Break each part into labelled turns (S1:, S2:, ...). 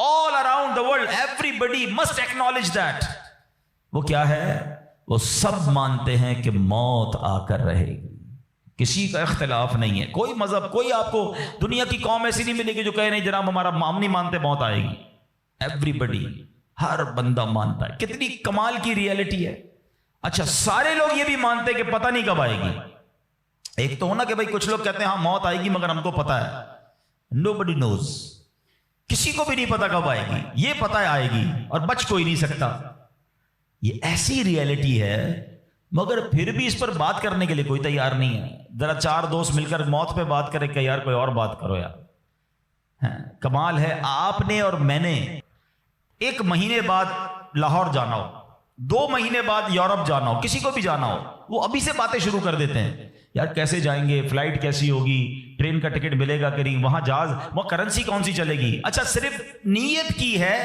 S1: all around the world everybody must acknowledge that وہ کیا ہے؟ وہ سب مانتے ہیں کہ موت آ کر رہے گی، کسی کا اختلاف نہیں ہے. کوئی مذہب، کوئی آپ کو دنیا کی قوم ایسی نہیں ملے گی جو کہے نہیں جناب ہمارا ہم نہیں مانتے موت آئے گی. ایوری بڈی، ہر بندہ مانتا ہے. کتنی کمال کی ریئلٹی ہے. اچھا سارے لوگ یہ بھی مانتے کہ پتہ نہیں کب آئے گی. ایک تو ہونا کہ بھائی کچھ لوگ کہتے ہیں ہاں موت آئے گی مگر ہم کو پتہ ہے. Nobody knows. کسی کو بھی نہیں پتا کب آئے گی. یہ پتہ ہے آئے گی اور بچ کوئی نہیں سکتا. یہ ایسی ریئلٹی ہے مگر پھر بھی اس پر بات کرنے کے لیے کوئی تیار نہیں ہے. ذرا چار دوست مل کر موت پہ بات کرے کہ یار کوئی اور بات کرو یار. کمال ہے آپ نے اور میں نے 1 مہینے بعد لاہور جانا ہو، 2 مہینے بعد یورپ جانا ہو، کسی کو بھی جانا ہو، وہ ابھی سے باتیں شروع کر دیتے ہیں. یار کیسے جائیں گے، فلائٹ کیسی ہوگی، ٹرین کا ٹکٹ ملے گا کہ نہیں، وہاں جہاز، وہاں کرنسی کون سی چلے گی. اچھا صرف نیت کی ہے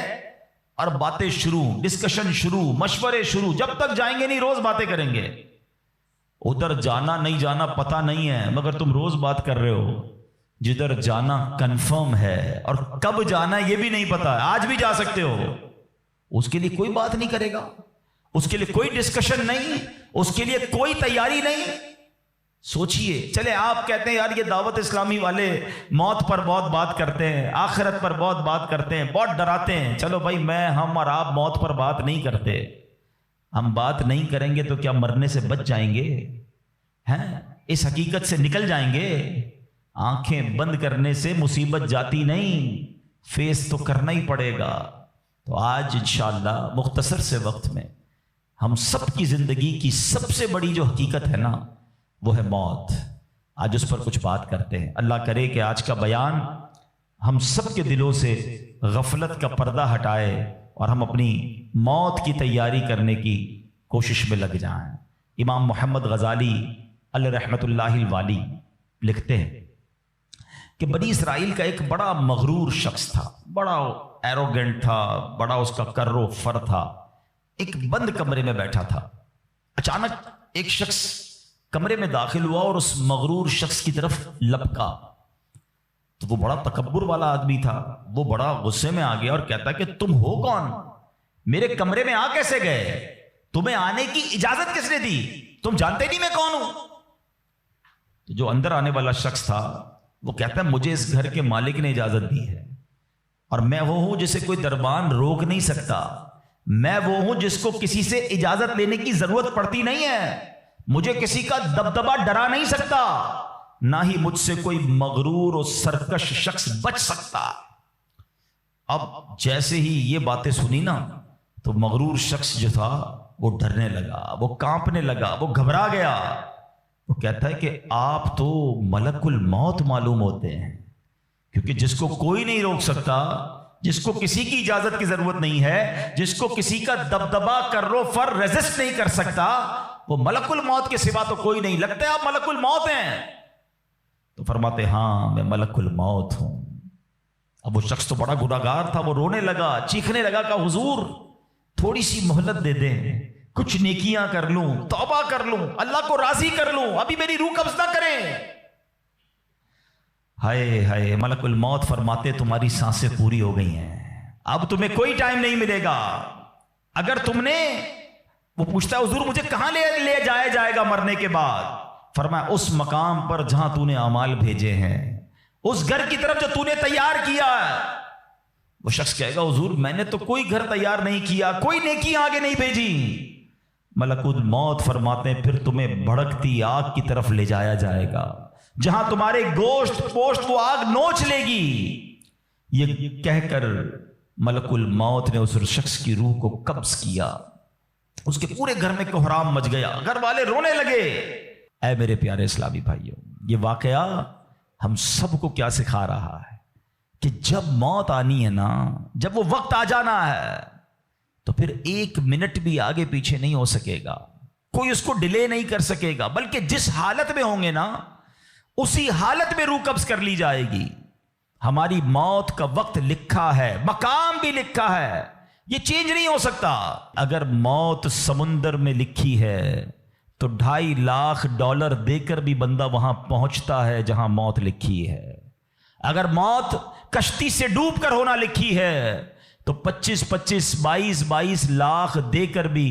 S1: اور باتیں شروع، ڈسکشن شروع، مشورے شروع. جب تک جائیں گے نہیں روز باتیں کریں گے. ادھر جانا نہیں جانا پتہ نہیں ہے مگر تم روز بات کر رہے ہو. جدھر جانا کنفرم ہے اور کب جانا یہ بھی نہیں پتا. آج بھی جا سکتے ہو. اس کے لیے کوئی بات نہیں کرے گا، اس کے لیے کوئی ڈسکشن نہیں، اس کے لیے کوئی تیاری نہیں. سوچئے. چلے آپ کہتے ہیں یار یہ دعوت اسلامی والے موت پر بہت بات کرتے ہیں، آخرت پر بہت بات کرتے ہیں، بہت ڈراتے ہیں. چلو بھائی ہم اور آپ موت پر بات نہیں کرتے. ہم بات نہیں کریں گے تو کیا مرنے سے بچ جائیں گے؟ اس حقیقت سے نکل جائیں گے. آنکھیں بند کرنے سے مصیبت جاتی نہیں، فیس تو کرنا ہی پڑے گا. تو آج انشاءاللہ مختصر سے وقت میں ہم سب کی زندگی کی سب سے بڑی جو حقیقت ہے نا وہ ہے موت. آج اس پر کچھ بات کرتے ہیں. اللہ کرے کہ آج کا بیان ہم سب کے دلوں سے غفلت کا پردہ ہٹائے اور ہم اپنی موت کی تیاری کرنے کی کوشش میں لگ جائیں. امام محمد غزالی علیہ رحمۃ اللہ الوالی لکھتے ہیں کہ بنی اسرائیل کا ایک بڑا مغرور شخص تھا، بڑا ایروگنٹ تھا، بڑا اس کا کر و فر تھا. ایک بند کمرے میں بیٹھا تھا. اچانک ایک شخص کمرے میں داخل ہوا اور اس مغرور شخص کی طرف لپکا. تو وہ بڑا تکبر والا آدمی تھا. وہ بڑا غصے میں آ گیا اور کہتا کہ تم ہو کون؟ میرے کمرے میں آ کیسے گئے؟ تمہیں آنے کی اجازت کس نے دی؟ تم جانتے نہیں میں کون ہوں؟ جو اندر آنے والا شخص تھا وہ کہتا ہے مجھے اس گھر کے مالک نے اجازت دی ہے اور میں وہ ہوں جسے کوئی دربان روک نہیں سکتا. میں وہ ہوں جس کو کسی سے اجازت لینے کی ضرورت پڑتی نہیں ہے. مجھے کسی کا دبدبا ڈرا نہیں سکتا، نہ ہی مجھ سے کوئی مغرور اور سرکش شخص بچ سکتا. اب جیسے ہی یہ باتیں سنی نا تو مغرور شخص جو تھا وہ ڈرنے لگا، وہ کانپنے لگا، وہ گھبرا گیا. وہ کہتا ہے کہ آپ تو ملک الموت معلوم ہوتے ہیں، کیونکہ جس کو کوئی نہیں روک سکتا، جس کو کسی کی اجازت کی ضرورت نہیں ہے، جس کو کسی کا دبدبا کرو فر ریزسٹ نہیں کر سکتا، وہ ملک الموت کے سوا تو کوئی نہیں. لگتا ہے آپ ملک الموت ہیں؟ تو فرماتے ہاں میں ملک الموت ہوں. اب وہ شخص تو بڑا گناہگار تھا، وہ رونے لگا، چیخنے لگا کہ حضور تھوڑی سی مہلت دے دیں، کچھ نیکیاں کر لوں، توبہ کر لوں، اللہ کو راضی کر لوں، ابھی میری روح قبض نہ کریں. ہائے ہائے. ملک الموت فرماتے تمہاری سانسیں پوری ہو گئی ہیں، اب تمہیں کوئی ٹائم نہیں ملے گا. اگر تم نے، وہ پوچھتا ہے حضور مجھے کہاں لے جایا جائے گا مرنے کے بعد؟ فرمایا اس مقام پر جہاں تو نے اعمال بھیجے ہیں، اس گھر کی طرف جو تو نے تیار کیا ہے. وہ شخص کہے گا حضور میں نے تو کوئی گھر تیار نہیں کیا، کوئی نیکی آگے نہیں بھیجی. ملک الموت فرماتے ہیں پھر تمہیں بھڑکتی آگ کی طرف لے جایا جائے گا، جہاں تمہارے گوشت پوشت وہ آگ نوچ لے گی. یہ کہہ کر ملک الموت نے اس شخص کی روح کو قبض کیا. اس کے پورے گھر میں کوہرام مچ گیا، گھر والے رونے لگے. اے میرے پیارے اسلامی بھائیوں، یہ واقعہ ہم سب کو کیا سکھا رہا ہے کہ جب موت آنی ہے نا، جب وہ وقت آ جانا ہے تو پھر 1 منٹ بھی آگے پیچھے نہیں ہو سکے گا، کوئی اس کو ڈیلے نہیں کر سکے گا، بلکہ جس حالت میں ہوں گے نا اسی حالت میں روح قبض کر لی جائے گی. ہماری موت کا وقت لکھا ہے، مقام بھی لکھا ہے، یہ چینج نہیں ہو سکتا. اگر موت سمندر میں لکھی ہے تو $2.5 لاکھ دے کر بھی بندہ وہاں پہنچتا ہے جہاں موت لکھی ہے. اگر موت کشتی سے ڈوب کر ہونا لکھی ہے تو 22 لاکھ دے کر بھی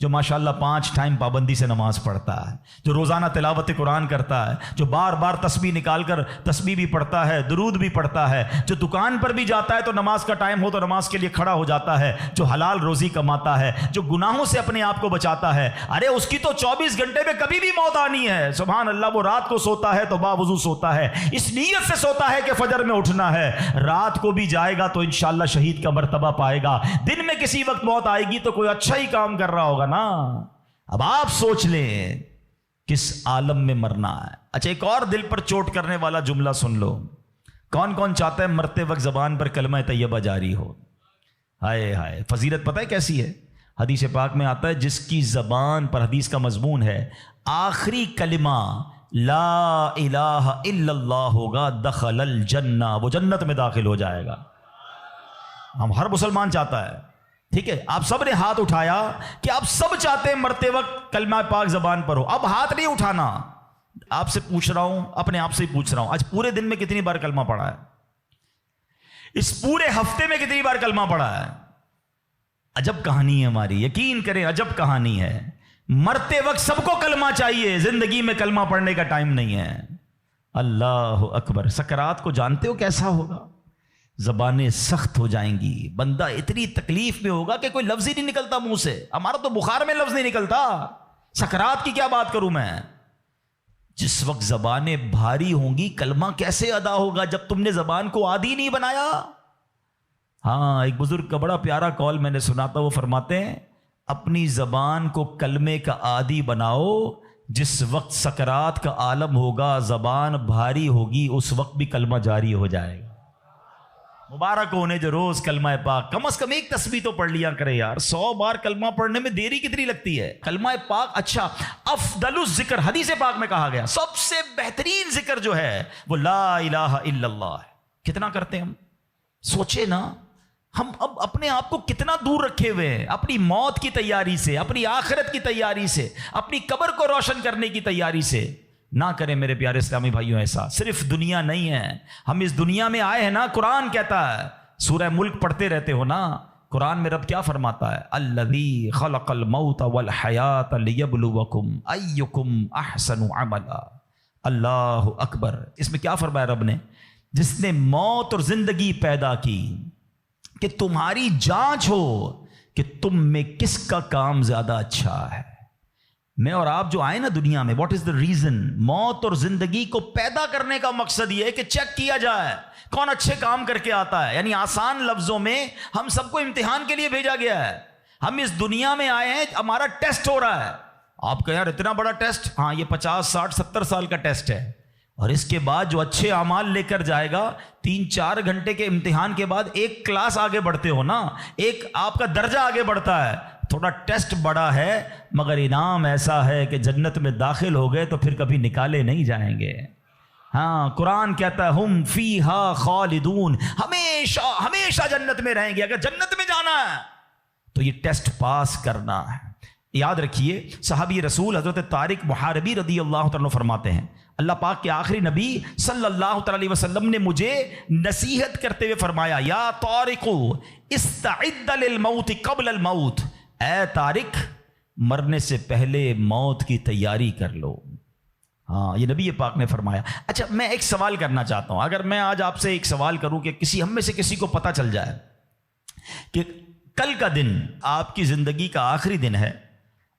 S1: جو ماشاءاللہ 5 ٹائم پابندی سے نماز پڑھتا ہے، جو روزانہ تلاوت قرآن کرتا ہے، جو بار بار تسبیح نکال کر تسبیح بھی پڑھتا ہے، درود بھی پڑھتا ہے، جو دکان پر بھی جاتا ہے تو نماز کا ٹائم ہو تو نماز کے لیے کھڑا ہو جاتا ہے، جو حلال روزی کماتا ہے، جو گناہوں سے اپنے آپ کو بچاتا ہے، ارے اس کی تو 24 گھنٹے میں کبھی بھی موت آنی ہے، سبحان اللہ۔ وہ رات کو سوتا ہے تو باوضو سوتا ہے، اس نیت سے سوتا ہے کہ فجر میں اٹھنا ہے، رات کو بھی جائے گا تو انشاءاللہ شہید کا مرتبہ پائے گا، دن میں کسی وقت موت آئے گی تو کوئی اچھا ہی کام کر رہا ہوگا نا۔ اب آپ سوچ لیں کس عالم میں مرنا ہے۔ اچھا ایک اور دل پر چوٹ کرنے والا جملہ سن لو، کون کون چاہتا ہے مرتے وقت زبان پر کلمہ طیبہ جاری ہو؟ ہائے ہائے، فضیلت پتہ ہے کیسی ہے؟ حدیث پاک میں آتا ہے جس کی زبان پر، حدیث کا مضمون ہے، آخری کلمہ لا الہ الا اللہ ہوگا، دخل الجنہ، وہ جنت میں داخل ہو جائے گا۔ ہم ہر مسلمان چاہتا ہے، ٹھیک ہے؟ آپ سب نے ہاتھ اٹھایا کہ آپ سب چاہتے ہیں مرتے وقت کلمہ پاک زبان پر ہو۔ اب ہاتھ نہیں اٹھانا، آپ سے پوچھ رہا ہوں، اپنے آپ سے ہی پوچھ رہا ہوں، آج پورے دن میں کتنی بار کلمہ پڑھا ہے؟ اس پورے ہفتے میں کتنی بار کلمہ پڑھا ہے؟ عجب کہانی ہے ہماری، یقین کریں عجب کہانی ہے۔ مرتے وقت سب کو کلمہ چاہیے، زندگی میں کلمہ پڑھنے کا ٹائم نہیں ہے۔ اللہ اکبر۔ سکرات کو جانتے ہو کیسا ہوگا؟ زبانیں سخت ہو جائیں گی، بندہ اتنی تکلیف میں ہوگا کہ کوئی لفظ ہی نہیں نکلتا منہ سے۔ ہمارا تو بخار میں لفظ نہیں نکلتا، سکرات کی کیا بات کروں میں۔ جس وقت زبانیں بھاری ہوں گی کلمہ کیسے ادا ہوگا جب تم نے زبان کو عادی نہیں بنایا؟ ہاں، ایک بزرگ کا بڑا پیارا قول میں نے سنا تھا، وہ فرماتے ہیں اپنی زبان کو کلمے کا عادی بناؤ، جس وقت سکرات کا عالم ہوگا زبان بھاری ہوگی اس وقت بھی کلمہ جاری ہو جائے گا۔ مبارک ہونے جو روز کلمہ پاک، کم از کم ایک تسبیح تو پڑھ لیا کرے یار۔ 100 بار کلمہ پڑھنے میں دیری کتنی لگتی ہے؟ کلمہ پاک اچھا، افضل الذکر، حدیث پاک میں کہا گیا سب سے بہترین ذکر جو ہے وہ لا الہ الا اللہ ہے۔ کتنا کرتے ہیں ہم؟ سوچے نا، ہم اب اپنے آپ کو کتنا دور رکھے ہوئے ہیں اپنی موت کی تیاری سے، اپنی آخرت کی تیاری سے، اپنی قبر کو روشن کرنے کی تیاری سے۔ نہ کریں میرے پیارے اسلامی بھائیوں ایسا۔ صرف دنیا نہیں ہے، ہم اس دنیا میں آئے ہیں نا، قرآن کہتا ہے، سورہ ملک پڑھتے رہتے ہو نا، قرآن میں رب کیا فرماتا ہے؟ الذی خلق الموت والحیات لیبلوکم ایکم احسن عملا۔ اللہ اکبر۔ اس میں کیا فرمایا رب نے؟ جس نے موت اور زندگی پیدا کی کہ تمہاری جانچ ہو کہ تم میں کس کا کام زیادہ اچھا ہے۔ میں اور آپ جو آئے نا دنیا میں، واٹ از دا ریزن؟ موت اور زندگی کو پیدا کرنے کا مقصد یہ ہے کہ چیک کیا جائے کون اچھے کام کر کے آتا ہے۔ یعنی آسان لفظوں میں ہم سب کو امتحان کے لیے بھیجا گیا ہے۔ ہم اس دنیا میں آئے ہیں، ہمارا ٹیسٹ ہو رہا ہے۔ آپ کہیں یار اتنا بڑا ٹیسٹ؟ ہاں، یہ 50 60 70 سال کا ٹیسٹ ہے، اور اس کے بعد جو اچھے اعمال لے کر جائے گا، 3-4 گھنٹے کے امتحان کے بعد ایک کلاس آگے بڑھتے ہو نا، ایک آپ کا درجہ آگے بڑھتا ہے۔ تھوڑا ٹیسٹ بڑا ہے مگر انعام ایسا ہے کہ جنت میں داخل ہو گئے تو پھر کبھی نکالے نہیں جائیں گے۔ ہاں، قرآن کہتا ہے ہم فیہا خالدون، ہمیشہ ہمیشہ جنت میں رہیں گے۔ اگر جنت میں جانا ہے تو یہ ٹیسٹ پاس کرنا ہے۔ یاد رکھیے، صحابی رسول حضرت طارق محاربی رضی اللہ تعالیٰ فرماتے ہیں، اللہ پاک کے آخری نبی صلی اللہ تعالی علیہ وسلم نے مجھے نصیحت کرتے ہوئے فرمایا، یا طارق استعد للموت قبل الموت، اے طارق مرنے سے پہلے موت کی تیاری کر لو۔ ہاں، یہ نبی پاک نے فرمایا۔ اچھا، میں ایک سوال کرنا چاہتا ہوں، اگر میں آج آپ سے ایک سوال کروں کہ ہم میں سے کسی کو پتہ چل جائے کہ کل کا دن آپ کی زندگی کا آخری دن ہے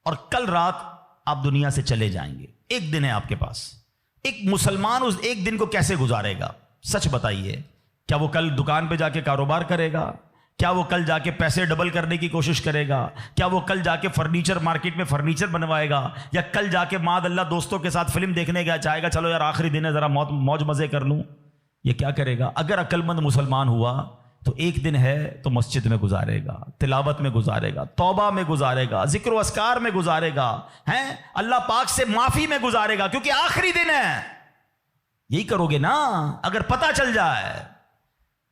S1: اور کل رات آپ دنیا سے چلے جائیں گے، ایک دن ہے آپ کے پاس، ایک مسلمان اس ایک دن کو کیسے گزارے گا؟ سچ بتائیے، کیا وہ کل دکان پہ جا کے کاروبار کرے گا؟ کیا وہ کل جا کے پیسے ڈبل کرنے کی کوشش کرے گا؟ کیا وہ کل جا کے فرنیچر مارکیٹ میں فرنیچر بنوائے گا؟ یا کل جا کے معاذ اللہ دوستوں کے ساتھ فلم دیکھنے گیا چاہے گا چلو یار آخری دن ہے ذرا موج مزے کر لوں؟ یہ کیا کرے گا؟ اگر عقل مند مسلمان ہوا تو ایک دن ہے تو مسجد میں گزارے گا، تلاوت میں گزارے گا، توبہ میں گزارے گا، ذکر و اذکار میں گزارے گا، ہیں اللہ پاک سے معافی میں گزارے گا، کیونکہ آخری دن ہے۔ یہی کرو گے نا اگر پتہ چل جائے۔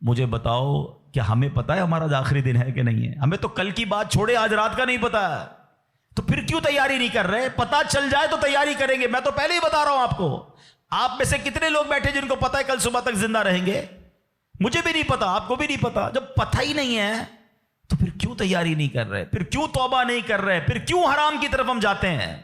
S1: مجھے بتاؤ، کیا ہمیں پتا ہے ہمارا آخری دن ہے کہ نہیں ہے؟ ہمیں تو کل کی بات چھوڑے آج رات کا نہیں پتا ہے، تو پھر کیوں تیاری نہیں کر رہے؟ پتا چل جائے تو تیاری کریں گے۔ میں تو پہلے ہی بتا رہا ہوں آپ کو، آپ میں سے کتنے لوگ بیٹھے جن کو پتا ہے کل صبح تک زندہ رہیں گے؟ مجھے بھی نہیں پتا، آپ کو بھی نہیں پتا۔ جب پتہ ہی نہیں ہے تو پھر کیوں تیاری نہیں کر رہے؟ پھر کیوں توبہ نہیں کر رہے؟ پھر کیوں حرام کی طرف ہم جاتے ہیں؟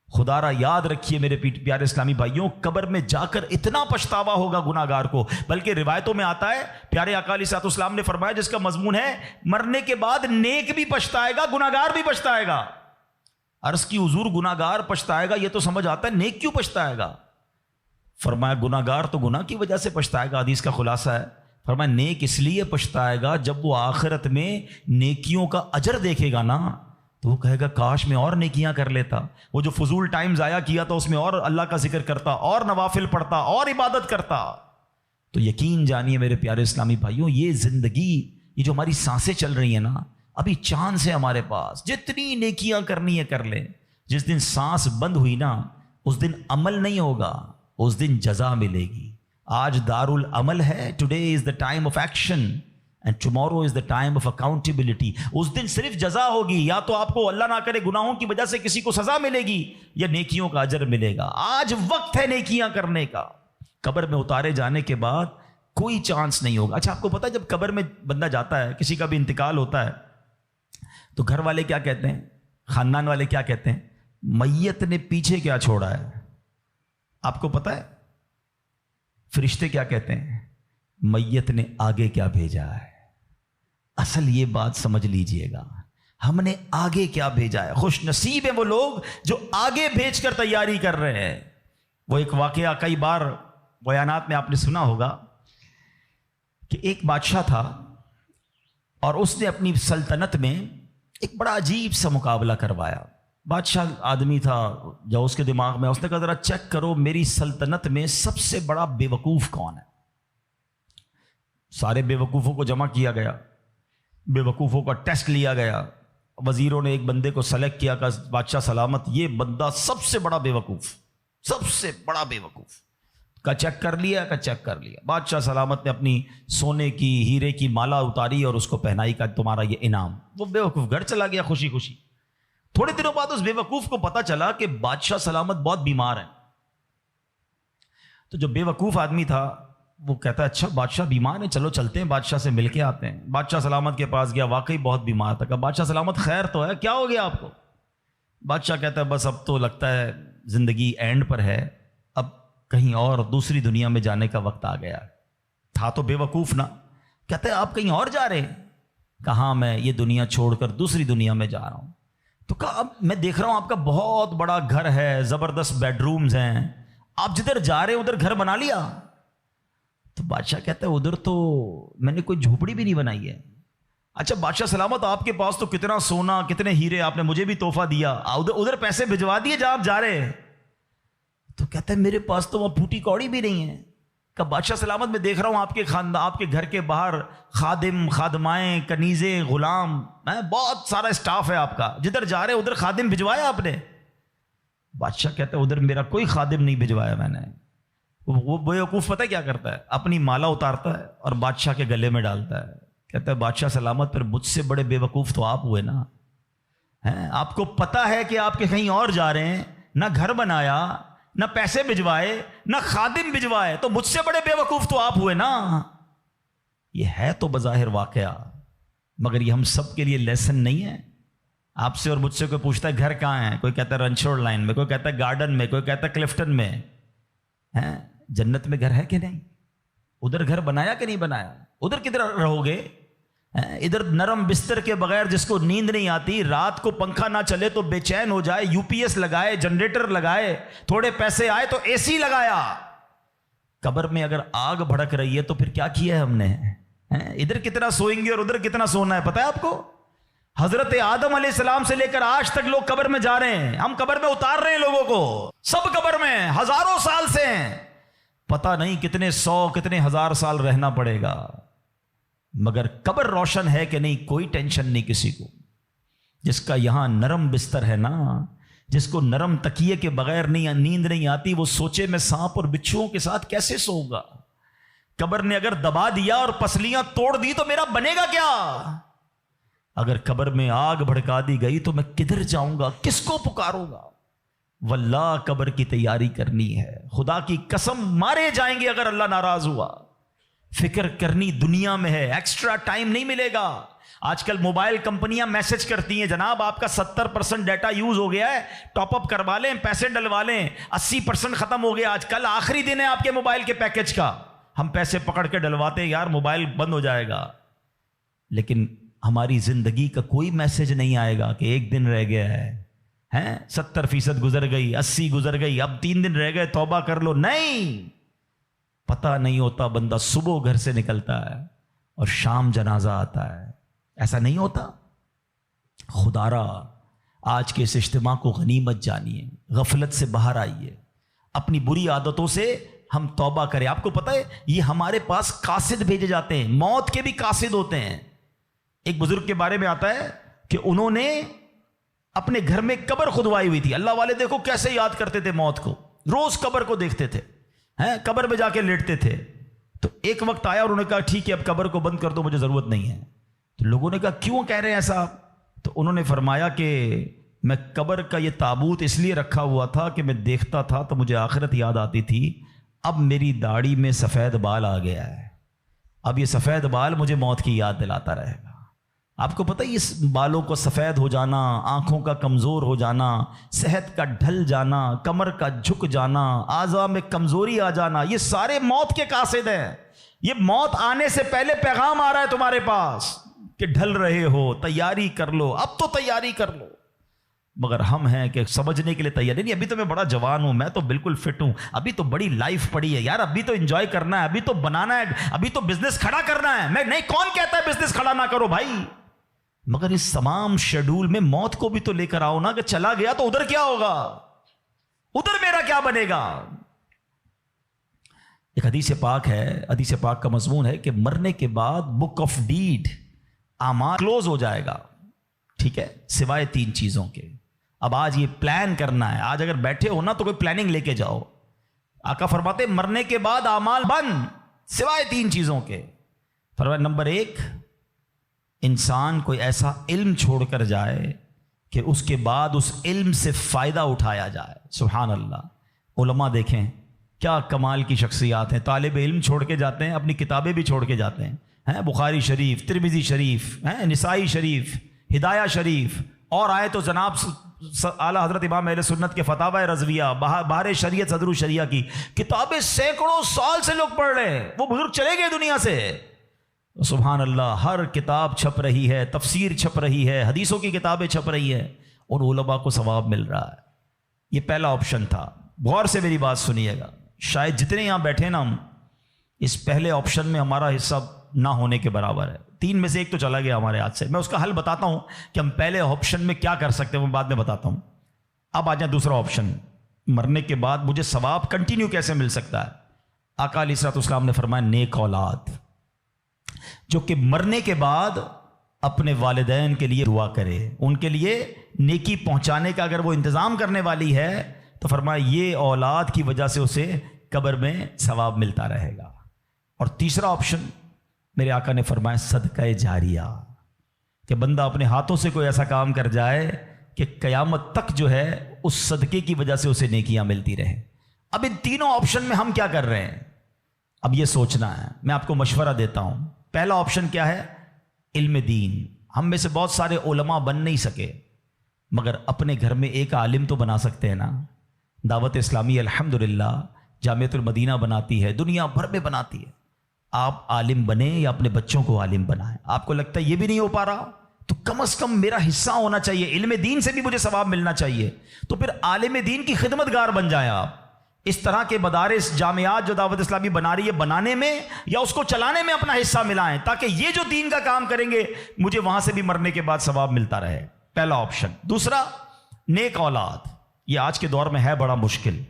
S1: خدا را یاد رکھیے میرے پیارے اسلامی بھائیوں، قبر میں جا کر اتنا پچھتاوا ہوگا گناہ گار کو، بلکہ روایتوں میں آتا ہے پیارے آقا علیہ السلام نے فرمایا جس کا مضمون ہے مرنے کے بعد نیک بھی پچھتائے گا گناہ گار بھی پچھتائے گا۔ عرض کی حضور گناہ گار پچھتائے گا یہ تو سمجھ آتا ہے، نیک کیوں پچھتائے گا؟ فرمایا گناہ گار تو گناہ کی وجہ سے پچھتائے گا، حدیث کا خلاصہ ہے۔ فرمایا نیک اس لیے پچھتائے گا جب وہ آخرت میں نیکیوں کا اجر دیکھے گا نا تو وہ کہے گا کاش میں اور نیکیاں کر لیتا، وہ جو فضول ٹائم ضائع کیا تھا اس میں اور اللہ کا ذکر کرتا، اور نوافل پڑھتا، اور عبادت کرتا۔ تو یقین جانیے میرے پیارے اسلامی بھائیوں، یہ زندگی، یہ جو ہماری سانسیں چل رہی ہیں نا، ابھی چانس ہے ہمارے پاس، جتنی نیکیاں کرنی ہے کر لیں۔ جس دن سانس بند ہوئی نا اس دن عمل نہیں ہوگا، اس دن جزا ملے گی۔ آج دار العمل ہے، today is the time of action and tomorrow is the time of accountability. اس دن صرف جزا ہوگی، یا تو آپ کو اللہ نہ کرے گناہوں کی وجہ سے کسی کو سزا ملے گی یا نیکیوں کا اجر ملے گا۔ آج وقت ہے نیکیاں کرنے کا۔ قبر میں اتارے جانے کے بعد کوئی چانس نہیں ہوگا۔ اچھا آپ کو پتا ہے جب قبر میں بندہ جاتا ہے، کسی کا بھی انتقال ہوتا ہے، تو گھر والے کیا کہتے ہیں، خاندان والے کیا کہتے ہیں؟ میت نے پیچھے کیا چھوڑا ہے؟ آپ کو پتا ہے فرشتے کیا کہتے ہیں؟ میت نے آگے کیا بھیجا ہے۔ اصل یہ بات سمجھ لیجئے گا، ہم نے آگے کیا بھیجا ہے۔ خوش نصیب ہیں وہ لوگ جو آگے بھیج کر تیاری کر رہے ہیں۔ وہ ایک واقعہ کئی بار بیانات میں آپ نے سنا ہوگا کہ ایک بادشاہ تھا اور اس نے اپنی سلطنت میں ایک بڑا عجیب سا مقابلہ کروایا۔ بادشاہ آدمی تھا، جو اس کے دماغ میں اس نے کہا ذرا چیک کرو میری سلطنت میں سب سے بڑا بے وقوف کون ہے۔ سارے بے وقوفوں کو جمع کیا گیا، بے وقوفوں کا ٹیسٹ لیا گیا، وزیروں نے ایک بندے کو سلیکٹ کیا کہ بادشاہ سلامت یہ بندہ سب سے بڑا بے وقوف، سب سے بڑا بے وقوف کا چیک کر لیا، کا چیک کر لیا۔ بادشاہ سلامت نے اپنی سونے کی ہیرے کی مالا اتاری اور اس کو پہنائی کا تمہارا یہ انعام۔ وہ بے وقوف گھر چلا گیا خوشی خوشی۔ تھوڑے دنوں بعد اس بے وقوف کو پتا چلا کہ بادشاہ سلامت بہت بیمار ہے۔ تو جو بے وقوف آدمی تھا وہ کہتا ہے اچھا بادشاہ بیمار ہے، چلو چلتے ہیں بادشاہ سے مل کے آتے ہیں۔ بادشاہ سلامت کے پاس گیا، واقعی بہت بیمار تھا۔ کہا بادشاہ سلامت خیر تو ہے، کیا ہو گیا آپ کو؟ بادشاہ کہتا ہے بس اب تو لگتا ہے زندگی اینڈ پر ہے، اب کہیں اور دوسری دنیا میں جانے کا وقت آ گیا۔ تھا تو بے وقوف نا۔ کہتا ہے آپ کہیں اور جا رہے ہیں؟ کہا ہاں میں یہ دنیا چھوڑ کر دوسری دنیا میں جا رہا ہوں۔ تو کہا اب میں دیکھ رہا ہوں آپ کا بہت بڑا گھر ہے، زبردست بیڈ رومز ہیں، آپ جدھر جا رہے ہیں ادھر گھر بنا لیا؟ تو بادشاہ کہتا ہے ادھر تو میں نے کوئی جھوپڑی بھی نہیں بنائی ہے۔ اچھا بادشاہ سلامت آپ کے پاس تو کتنا سونا کتنے ہیرے آپ نے مجھے بھی تحفہ دیا، ادھر پیسے بھجوا دیے جہاں آپ جا رہے ہیں؟ تو کہتا ہے میرے پاس تو وہاں پھوٹی کوڑی بھی نہیں ہے۔ کہ بادشاہ سلامت میں دیکھ رہا ہوں آپ کے خاندان، آپ کے گھر کے باہر خادم، خادمائیں، کنیزیں، غلام، بہت سارا اسٹاف ہے آپ کا، جدھر جا رہے ادھر خادم بھجوایا آپ نے؟ بادشاہ کہتا ہے ادھر میرا کوئی خادم نہیں بھجوایا میں نے۔ وہ بیوقوف پتہ کیا کرتا ہے، اپنی مالا اتارتا ہے اور بادشاہ کے گلے میں ڈالتا ہے۔ کہتا ہے بادشاہ سلامت پھر مجھ سے بڑے بے وقوف تو آپ ہوئے نا، آپ کو پتہ ہے کہ آپ کے کہیں اور جا رہے ہیں، نہ گھر بنایا، نہ پیسے بھجوائے، نہ خادم بھجوائے، تو مجھ سے بڑے بے وقوف تو آپ ہوئے نا۔ یہ ہے تو بظاہر واقعہ، مگر یہ ہم سب کے لیے لیسن نہیں ہے۔ آپ سے اور مجھ سے کوئی پوچھتا ہے گھر کہاں ہے، کوئی کہتا ہے رنچوڑ لائن میں، کوئی کہتا ہے گارڈن میں، کوئی کہتا ہے کلفٹن میں۔ جنت میں گھر ہے کہ نہیں؟ ادھر گھر بنایا کہ نہیں بنایا؟ ادھر کدھر رہو گے؟ ادھر نرم بستر کے بغیر جس کو نیند نہیں آتی، رات کو پنکھا نہ چلے تو بے چین ہو جائے، یو پی ایس لگائے، جنریٹر لگائے، تھوڑے پیسے آئے تو اے سی لگایا۔ قبر میں اگر آگ بھڑک رہی ہے تو پھر کیا کیا ہے ہم نے؟ ادھر کتنا سوئیں گے اور ادھر کتنا سونا ہے پتہ ہے آپ کو؟ حضرت آدم علیہ السلام سے لے کر آج تک لوگ قبر میں جا رہے ہیں، ہم قبر میں اتار رہے ہیں لوگوں کو، سب قبر میں ہزاروں سال سے ہیں، پتہ نہیں کتنے سو کتنے ہزار سال رہنا پڑے گا، مگر قبر روشن ہے کہ نہیں کوئی ٹینشن نہیں کسی کو۔ جس کا یہاں نرم بستر ہے نا، جس کو نرم تکیے کے بغیر نیند نہیں آتی، وہ سوچے میں سانپ اور بچھوؤں کے ساتھ کیسے سوؤں گا؟ قبر نے اگر دبا دیا اور پسلیاں توڑ دی تو میرا بنے گا کیا؟ اگر قبر میں آگ بھڑکا دی گئی تو میں کدھر جاؤں گا، کس کو پکاروں گا؟ واللہ قبر کی تیاری کرنی ہے، خدا کی قسم مارے جائیں گے اگر اللہ ناراض ہوا۔ فکر کرنی دنیا میں ہے، ایکسٹرا ٹائم نہیں ملے گا۔ آج کل موبائل کمپنیاں میسج کرتی ہیں جناب آپ کا 70% ڈیٹا یوز ہو گیا ہے، ٹاپ اپ کروا لیں، پیسے ڈلوا لیں، 80% ختم ہو گیا، آج کل آخری دن ہے آپ کے موبائل کے پیکج کا، ہم پیسے پکڑ کے ڈلواتے ہیں یار موبائل بند ہو جائے گا، لیکن ہماری زندگی کا کوئی میسج نہیں آئے گا کہ ایک دن رہ گیا ہے، 70% گزر گئی، 80 گزر گئی، اب 3 دن رہ گئے، توبہ کر لو. نہیں، پتہ نہیں ہوتا، بندہ صبح گھر سے نکلتا ہے اور شام جنازہ آتا ہے. ایسا نہیں ہوتا. خدا را آج کے اس اجتماع کو غنیمت جانیے، غفلت سے باہر آئیے، اپنی بری عادتوں سے ہم توبہ کریں. آپ کو پتہ ہے یہ ہمارے پاس قاصد بھیجے جاتے ہیں، موت کے بھی قاصد ہوتے ہیں. ایک بزرگ کے بارے میں آتا ہے کہ انہوں نے اپنے گھر میں قبر کھدوائی ہوئی تھی. اللہ والے دیکھو کیسے یاد کرتے تھے موت کو، روز قبر کو دیکھتے تھے، قبر میں جا کے لیٹتے تھے. تو ایک وقت آیا اور انہوں نے کہا ٹھیک ہے اب قبر کو بند کر دو، مجھے ضرورت نہیں ہے. تو لوگوں نے کہا کیوں کہہ رہے ہیں ایسا؟ تو انہوں نے فرمایا کہ میں قبر کا یہ تابوت اس لیے رکھا ہوا تھا کہ میں دیکھتا تھا تو مجھے آخرت یاد آتی تھی. اب میری داڑھی میں سفید بال آ گیا ہے، اب یہ سفید بال مجھے موت کی یاد دلاتا رہے گا. آپ کو پتہ ہے اس بالوں کو سفید ہو جانا، آنکھوں کا کمزور ہو جانا، صحت کا ڈھل جانا، کمر کا جھک جانا، اعضاء میں کمزوری آ جانا، یہ سارے موت کے قاصد ہیں. یہ موت آنے سے پہلے پیغام آ رہا ہے تمہارے پاس کہ ڈھل رہے ہو، تیاری کر لو، اب تو تیاری کر لو. مگر ہم ہیں کہ سمجھنے کے لیے تیار نہیں. ابھی تو میں بڑا جوان ہوں، میں تو بالکل فٹ ہوں، ابھی تو بڑی لائف پڑی ہے یار، ابھی تو انجوائے کرنا ہے، ابھی تو بنانا ہے، ابھی تو بزنس کھڑا کرنا ہے. میں نہیں، کون کہتا ہے بزنس کھڑا نہ کرو بھائی؟ مگر اس تمام شیڈول میں موت کو بھی تو لے کر آؤ نا، کہ چلا گیا تو ادھر کیا ہوگا، ادھر میرا کیا بنے گا. ایک حدیث پاک ہے، حدیث پاک کا مضمون ہے کہ مرنے کے بعد بک آف ڈیڈ، اعمال کلوز ہو جائے گا، ٹھیک ہے، سوائے 3 چیزوں کے. اب آج یہ پلان کرنا ہے، آج اگر بیٹھے ہو نا تو کوئی پلاننگ لے کے جاؤ. آقا فرماتے مرنے کے بعد اعمال بند سوائے 3 چیزوں کے. فرمایا نمبر 1، انسان کوئی ایسا علم چھوڑ کر جائے کہ اس کے بعد اس علم سے فائدہ اٹھایا جائے. سبحان اللہ. علماء دیکھیں کیا کمال کی شخصیات ہیں، طالب علم چھوڑ کے جاتے ہیں، اپنی کتابیں بھی چھوڑ کے جاتے ہیں، بخاری شریف، ترمذی شریف، نسائی شریف، ہدایہ شریف، اور آئے تو جناب اعلیٰ حضرت امام اہل سنت کے فتاوی رضویہ، بہار شریعت، صدر الشریعہ کی کتابیں سینکڑوں سال سے لوگ پڑھ رہے ہیں. وہ بزرگ چلے گئے دنیا سے. سبحان اللہ. ہر کتاب چھپ رہی ہے، تفسیر چھپ رہی ہے، حدیثوں کی کتابیں چھپ رہی ہے، اور علماء کو ثواب مل رہا ہے. یہ پہلا آپشن تھا. غور سے میری بات سنیے گا. شاید جتنے یہاں بیٹھے نا ہم اس پہلے آپشن میں ہمارا حصہ نہ ہونے کے برابر ہے. 3 میں سے 1 تو چلا گیا ہمارے ہاتھ سے. میں اس کا حل بتاتا ہوں کہ ہم پہلے آپشن میں کیا کر سکتے ہیں، وہ بعد میں بتاتا ہوں. اب آ جائیں دوسرا آپشن، مرنے کے بعد مجھے ثواب کنٹینیو کیسے مل سکتا ہے. آقا علیہ الصلوۃ والسلام نے فرمایا نیک اولاد جو کہ مرنے کے بعد اپنے والدین کے لیے دعا کرے، ان کے لیے نیکی پہنچانے کا اگر وہ انتظام کرنے والی ہے تو فرمایا یہ اولاد کی وجہ سے اسے قبر میں ثواب ملتا رہے گا. اور تیسرا آپشن میرے آقا نے فرمایا صدقہ جاریہ، کہ بندہ اپنے ہاتھوں سے کوئی ایسا کام کر جائے کہ قیامت تک جو ہے اس صدقے کی وجہ سے اسے نیکیاں ملتی رہیں. اب ان تینوں آپشن میں ہم کیا کر رہے ہیں، اب یہ سوچنا ہے. میں آپ کو مشورہ دیتا ہوں. پہلا آپشن کیا ہے، علم دین. ہم میں سے بہت سارے علماء بن نہیں سکے، مگر اپنے گھر میں ایک عالم تو بنا سکتے ہیں نا. دعوت اسلامی الحمدللہ جامعۃ المدینہ بناتی ہے، دنیا بھر میں بناتی ہے. آپ عالم بنیں یا اپنے بچوں کو عالم بنائیں. آپ کو لگتا ہے یہ بھی نہیں ہو پا رہا تو کم از کم میرا حصہ ہونا چاہیے، علم دین سے بھی مجھے ثواب ملنا چاہیے. تو پھر عالم دین کی خدمت گار بن جائیں آپ. اس طرح کے مدارس، جامعات جو دعوت اسلامی بنا رہی ہے، بنانے میں یا اس کو چلانے میں اپنا حصہ ملائیں، تاکہ یہ جو دین کا کام کریں گے مجھے وہاں سے بھی مرنے کے بعد ثواب ملتا رہے. پہلا آپشن. دوسرا نیک اولاد. یہ آج کے دور میں ہے بڑا مشکل،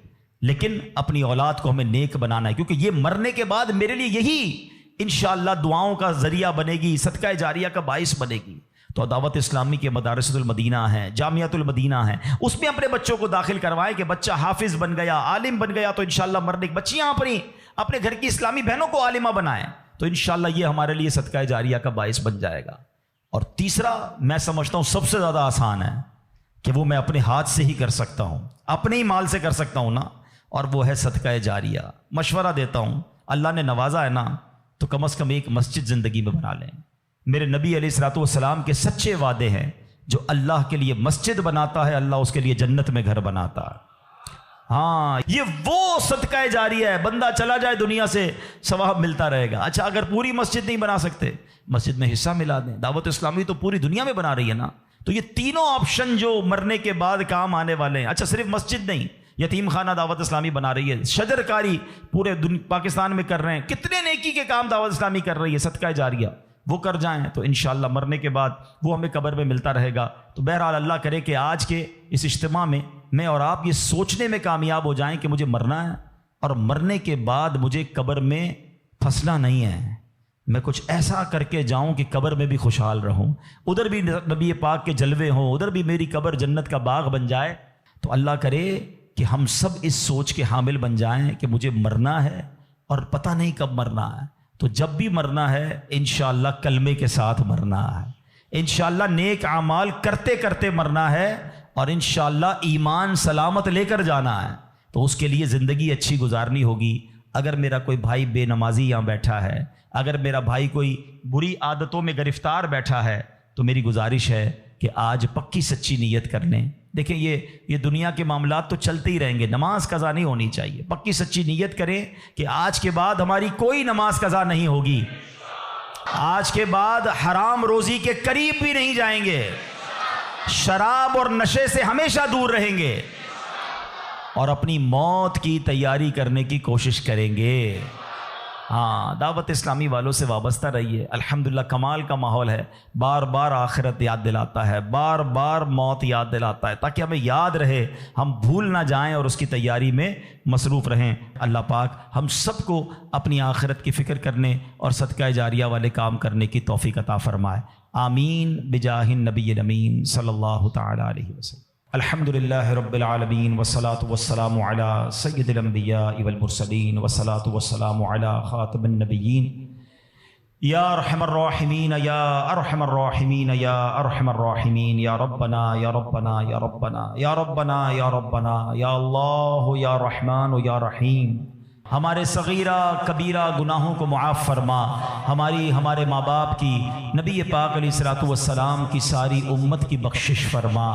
S1: لیکن اپنی اولاد کو ہمیں نیک بنانا ہے، کیونکہ یہ مرنے کے بعد میرے لیے یہی انشاءاللہ دعاؤں کا ذریعہ بنے گی، صدقہ جاریہ کا باعث بنے گی. تو دعوت اسلامی کے مدارس المدینہ ہیں، جامعۃ المدینہ ہیں، اس میں اپنے بچوں کو داخل کروائیں کہ بچہ حافظ بن گیا، عالم بن گیا تو انشاءاللہ مرنے کی بچیاں اپنے گھر کی اسلامی بہنوں کو عالمہ بنائیں، تو انشاءاللہ یہ ہمارے لیے صدقہ جاریہ کا باعث بن جائے گا. اور تیسرا میں سمجھتا ہوں سب سے زیادہ آسان ہے کہ وہ میں اپنے ہاتھ سے ہی کر سکتا ہوں، اپنے ہی مال سے کر سکتا ہوں نا، اور وہ ہے صدقہ جاریہ. مشورہ دیتا ہوں، اللہ نے نوازا ہے نا تو کم از کم ایک مسجد زندگی میں بنا لیں. میرے نبی علیہ الصلوۃ والسلام کے سچے وعدے ہیں، جو اللہ کے لیے مسجد بناتا ہے اللہ اس کے لیے جنت میں گھر بناتا ہے۔ ہاں، یہ وہ صدقہ جاریہ ہے، بندہ چلا جائے دنیا سے ثواب ملتا رہے گا۔ اچھا، اگر پوری مسجد نہیں بنا سکتے، مسجد میں حصہ ملا دیں۔ دعوت اسلامی تو پوری دنیا میں بنا رہی ہے نا، تو یہ تینوں آپشن جو مرنے کے بعد کام آنے والے ہیں۔ اچھا، صرف مسجد نہیں، یتیم خانہ دعوت اسلامی بنا رہی ہے، شجر کاری پورے پاکستان میں کر رہے ہیں، کتنے نیکی کے کام دعوت اسلامی کر رہی ہے، صدقہ جاریہ، وہ کر جائیں تو انشاءاللہ مرنے کے بعد وہ ہمیں قبر میں ملتا رہے گا۔ تو بہرحال اللہ کرے کہ آج کے اس اجتماع میں میں اور آپ یہ سوچنے میں کامیاب ہو جائیں کہ مجھے مرنا ہے، اور مرنے کے بعد مجھے قبر میں پھنسنا نہیں ہے، میں کچھ ایسا کر کے جاؤں کہ قبر میں بھی خوشحال رہوں، ادھر بھی نبی پاک کے جلوے ہوں، ادھر بھی میری قبر جنت کا باغ بن جائے۔ تو اللہ کرے کہ ہم سب اس سوچ کے حامل بن جائیں کہ مجھے مرنا ہے اور پتہ نہیں کب مرنا ہے، تو جب بھی مرنا ہے انشاءاللہ کلمے کے ساتھ مرنا ہے، انشاءاللہ نیک اعمال کرتے کرتے مرنا ہے، اور انشاءاللہ ایمان سلامت لے کر جانا ہے۔ تو اس کے لیے زندگی اچھی گزارنی ہوگی۔ اگر میرا کوئی بھائی بے نمازی یہاں بیٹھا ہے، اگر میرا بھائی کوئی بری عادتوں میں گرفتار بیٹھا ہے، تو میری گزارش ہے کہ آج پکی سچی نیت کر لیں۔ دیکھیں یہ دنیا کے معاملات تو چلتے ہی رہیں گے، نماز قضا نہیں ہونی چاہیے۔ پکی سچی نیت کریں کہ آج کے بعد ہماری کوئی نماز قضا نہیں ہوگی، آج کے بعد حرام روزی کے قریب بھی نہیں جائیں گے، شراب اور نشے سے ہمیشہ دور رہیں گے، اور اپنی موت کی تیاری کرنے کی کوشش کریں گے۔ ہاں، دعوت اسلامی والوں سے وابستہ رہیے، الحمدللہ کمال کا ماحول ہے، بار بار آخرت یاد دلاتا ہے، بار بار موت یاد دلاتا ہے، تاکہ ہمیں یاد رہے، ہم بھول نہ جائیں اور اس کی تیاری میں مصروف رہیں۔ اللہ پاک ہم سب کو اپنی آخرت کی فکر کرنے اور صدقہ جاریہ والے کام کرنے کی توفیق عطا فرمائے، آمین بجاہ النبی الامین صلی اللہ تعالی علیہ وسلم۔ الحمدللہ رب العالمین والصلاة والسلام علی سید الانبیاء والمرسلین والصلاة والسلام علی خاتم النبیین یا ارحم الراحمین یا ارحم الراحمین یا ارحم الراحمین یا ربنا یا ربنا یا ربنا یا ربنا یا ربنا یا اللہ یا رحمان یا رحیم۔ ہمارے صغیرہ کبیرہ گناہوں کو معاف فرما، ہمارے ماں باپ کی، نبی پاک علیہ الصلوۃ والسلام کی ساری امت کی بخشش فرما۔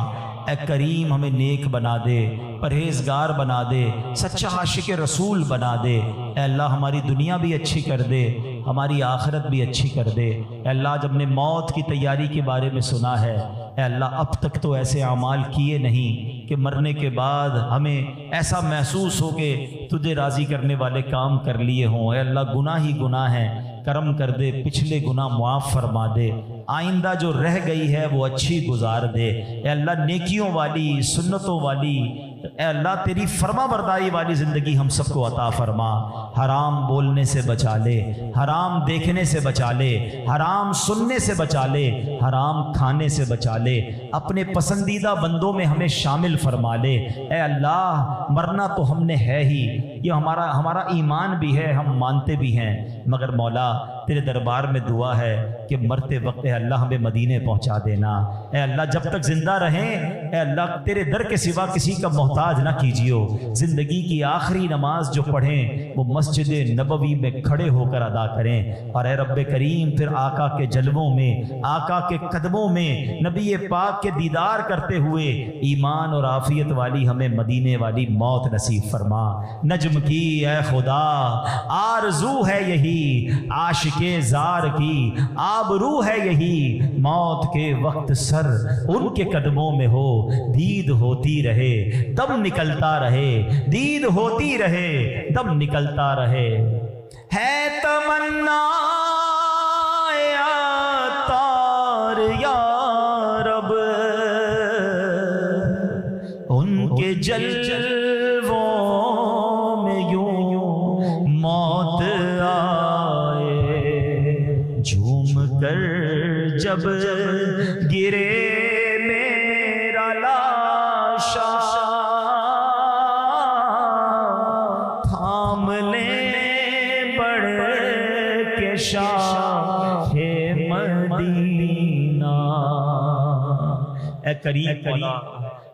S1: اے کریم ہمیں نیک بنا دے، پرہیزگار بنا دے، سچا عاشق رسول بنا دے۔ اے اللہ ہماری دنیا بھی اچھی کر دے، ہماری آخرت بھی اچھی کر دے۔ اے اللہ جب نے موت کی تیاری کے بارے میں سنا ہے، اے اللہ اب تک تو ایسے اعمال کیے نہیں کہ مرنے کے بعد ہمیں ایسا محسوس ہو کہ تجھے راضی کرنے والے کام کر لیے ہوں۔ اے اللہ گناہ ہی گناہ ہیں، کرم کر دے، پچھلے گناہ معاف فرما دے، آئندہ جو رہ گئی ہے وہ اچھی گزار دے۔ اے اللہ نیکیوں والی، سنتوں والی، اے اللہ تیری فرما برداری والی زندگی ہم سب کو عطا فرما۔ حرام بولنے سے بچا لے، حرام دیکھنے سے بچا لے، حرام سننے سے بچا لے، حرام کھانے سے بچا لے، اپنے پسندیدہ بندوں میں ہمیں شامل فرما لے۔ اے اللہ مرنا تو ہم نے ہے ہی، یہ ہمارا ایمان بھی ہے، ہم مانتے بھی ہیں، مگر مولا تیرے دربار میں دعا ہے کہ مرتے وقت اے اللہ ہمیں مدینے پہنچا دینا۔ اے اللہ جب تک زندہ رہیں اے اللہ تیرے در کے سوا کسی کا محتاج نہ کیجیو۔ زندگی کی آخری نماز جو پڑھیں وہ مسجد نبوی میں کھڑے ہو کر ادا کریں، اور اے رب کریم پھر آقا کے جلووں میں، آقا کے قدموں میں نبی پاک کے دیدار کرتے ہوئے ایمان اور عافیت والی ہمیں مدینے والی موت نصیب فرما۔ نجم کی اے خدا آرزو ہے یہی، عاشق زار کی آبرو ہے یہی، موت کے وقت سر ان کے قدموں میں ہو، دید ہوتی رہے دم نکلتا رہے، دید ہوتی رہے دم نکلتا رہے۔ ہے تمنا عطار یا رب ان کے جلووں میں یوں موت جھوم کر جب گرے میرا لاشا، تھام لے بڑھ کے شاہ مدینہ۔ اے کریم مولا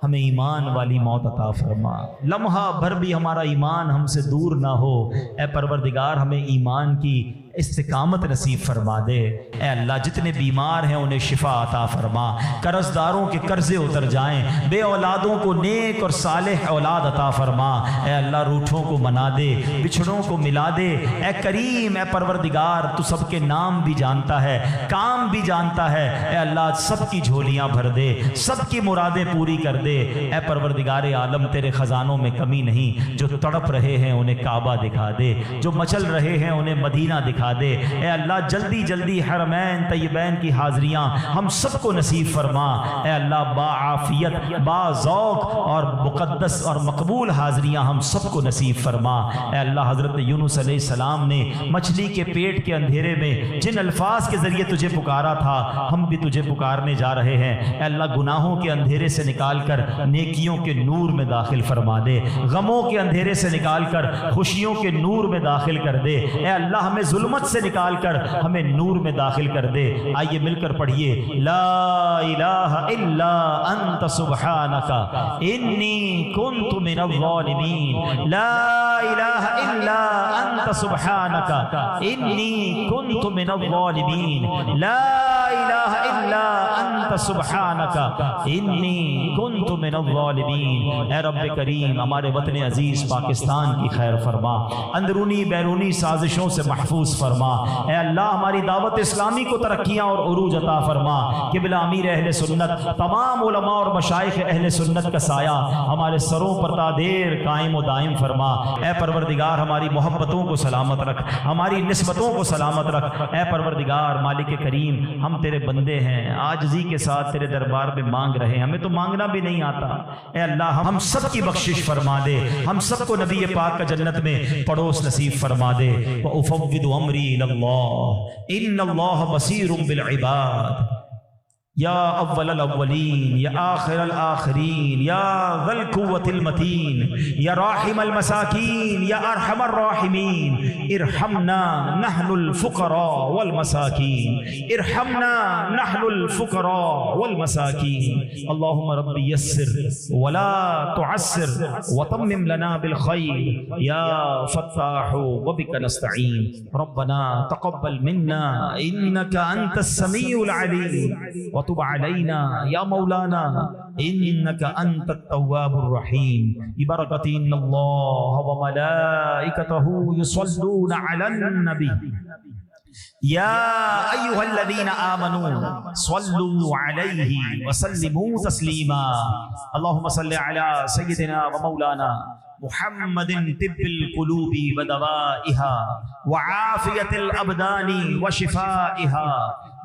S1: ہمیں ایمان والی موت عطا فرما، لمحہ بھر بھی ہمارا ایمان ہم سے دور نہ ہو۔ اے پروردگار ہمیں ایمان کی استقامت نصیب فرما دے۔ اے اللہ جتنے بیمار ہیں انہیں شفا عطا فرما، قرض داروں کے قرضے اتر جائیں، بے اولادوں کو نیک اور صالح اولاد عطا فرما۔ اے اللہ روٹھوں کو منا دے، بچھڑوں کو ملا دے۔ اے کریم، اے پروردگار، تو سب کے نام بھی جانتا ہے، کام بھی جانتا ہے۔ اے اللہ سب کی جھولیاں بھر دے، سب کی مرادیں پوری کر دے۔ اے پروردگار عالم، تیرے خزانوں میں کمی نہیں۔ جو تڑپ رہے ہیں انہیں کعبہ دکھا دے، جو مچل رہے ہیں انہیں مدینہ دکھا دے۔ اے اللہ جلدی جلدی حرمین طیبین کی حاضریاں ہم سب کو نصیب فرما۔ اے اللہ باعافیت، با ذوق اور مقدس اور مقبول حاضریاں ہم سب کو نصیب فرما۔ اے اللہ حضرت یونس علیہ السلام نے مچھلی کے پیٹ کے اندھیرے میں جن الفاظ کے ذریعے تجھے پکارا تھا، ہم بھی تجھے پکارنے جا رہے ہیں۔ اے اللہ گناہوں کے اندھیرے سے نکال کر نیکیوں کے نور میں داخل فرما دے، غموں کے اندھیرے سے نکال کر خوشیوں کے نور میں داخل کر دے۔ اے اللہ ہمیں ظلمت سے نکال کر ہمیں نور میں داخل کر دے۔ آئیے مل کر پڑھیے، لا الہ الا انت سبحانک انی کنت من الظالمین، لا الہ الا انت سبحانک انی کنت من الظالمین، لا الہ الا انت سبحانک انی کنت من الظالمین۔ اے رب کریم ہمارے وطن عزیز پاکستان کی خیر فرما، اندرونی بیرونی سازشوں سے محفوظ فرما۔ اے اللہ ہماری دعوت اسلامی کو ترقیاں اور عروج عطا فرما۔ قبلہ امیر اہل سنت، تمام علماء اور مشائخ اہل سنت کا سایہ ہمارے سروں پر تا دیر قائم و دائم فرما۔ اے پروردگار ہماری محبتوں کو سلامت رکھ، ہماری نسبتوں کو سلامت رکھ۔ اے پروردگار مالک کریم، ہم تیرے بندے ہیں، عاجزی کے ساتھ تیرے دربار میں مانگ رہے ہیں، ہمیں تو مانگنا بھی نہیں آتا۔ اے اللہ ہم سب کی بخشش فرما دے، ہم سب کو نبی پاک کا جنت میں پڑوس نصیب فرما دے۔ وَأُفَوِّضُ أَمْرِي إِلَى اللَّهِ إِنَّ اللَّهَ بَصِيرٌ بِالْعِبَادِ۔ یا اول الاولین، یا آخر الآخرین، یا ذی القوة المتین، یا راحم المساکین، یا ارحم الراحمین، ارحمنا نحن الفقراء والمساکین، ارحمنا نحن الفقراء والمساکین۔ اللہم رب یسر ولا تعسر وتمم لنا بالخیر یا فتاح وبک نستعین۔ ربنا تقبل منا انک انت السمیع العلیم وتب علینا یا مولانا انک انت التواب الرحیم۔ ببرکۃ ان اللہ وملائکتہ یصلون علی النبی یا ایھا الذین آمنوا صلوا علیہ وسلموا تسلیما۔ اللہم صل علی سیدنا ومولانا محمد طب القلوب ودوائها وعافیة الابدان وشفائها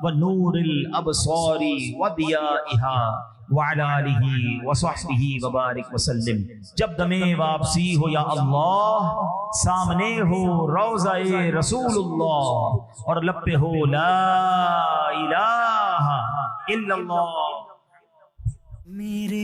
S1: ونور الابصار وضیائها وعلى آلہ وصحبہ وبارک وسلم۔ جب دم واپسی ہو یا اللہ، سامنے ہو روضہ رسول اللہ اور لب پہ ہو لا الہ الا اللہ۔
S2: میرے